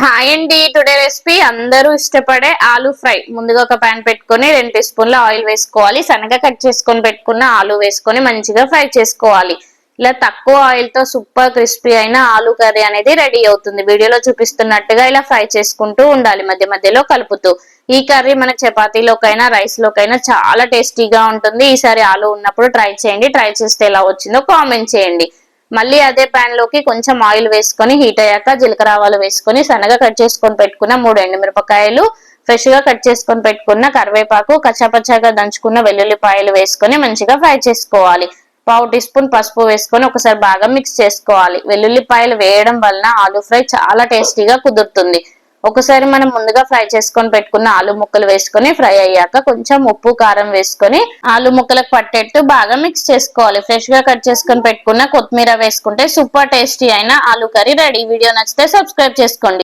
Hi అండి. Today recipe అందరూ ఇష్టపడే ఆలూ ఫ్రై. ముందుగా ఒక పాన్ పెట్టుకొని 2 టీ స్పూన్ల ఆయిల్ వేసుకోవాలి. సన్నగా కట్ చేసుకొని పెట్టుకున్న ఆలూ వేసుకొని మంచిగా ఫ్రై చేసుకోవాలి. ఇలా తక్కువ ఆయిల్ తో సూపర్ క్రిస్పీ అయిన ఆలూ కర్రీ అనేది రెడీ అవుతుంది. వీడియోలో చూపిస్తున్నట్టుగా ఇలా ఫ్రై చేసుకుంటూ ఉండాలి, మధ్య మధ్యలో కలుపుతూ. ఈ కర్రీ మన చపాతీలోకైనా రైస్ లోకైనా చాలా టేస్టీగా ఉంటుంది. ఈసారి ఆలూ ఉన్నప్పుడు ట్రై చేయండి. ట్రై చేస్తే ఎలా వచ్చిందో కామెంట్ చేయండి. మళ్ళీ అదే పాన్ లోకి కొంచెం ఆయిల్ వేసుకొని హీట్ అయ్యాక జీలకర్ర ఆవాలు వేసుకొని సన్నగా కట్ చేసుకొని పెట్టుకున్న 3 ఎండుమిరపకాయలు, ఫ్రెష్ గా కట్ చేసుకొని పెట్టుకున్న కరివేపాకు, కచ్చాపచ్చాగా దంచుకున్న వెల్లుల్లిపాయలు వేసుకొని మంచిగా ఫ్రై చేసుకోవాలి. పావు టీ స్పూన్ పసుపు వేసుకొని ఒకసారి బాగా మిక్స్ చేసుకోవాలి. వెల్లుల్లిపాయలు వేయడం వలన ఆలూ ఫ్రై చాలా టేస్టీగా కుదురుతుంది. ఒకసారి మనం ముందుగా ఫ్రై చేసుకొని పెట్టుకున్న ఆలు ముక్కలు వేసుకొని ఫ్రై అయ్యాక కొంచెం ఉప్పు కారం వేసుకొని ఆలు ముక్కలకు పట్టేట్టు బాగా మిక్స్ చేసుకోవాలి. ఫ్రెష్ గా కట్ చేసుకొని పెట్టుకున్న కొత్తిమీర వేసుకుంటే సూపర్ టేస్టీ అయిన ఆలు కర్రీ రెడీ. వీడియో నచ్చితే సబ్స్క్రైబ్ చేసుకోండి.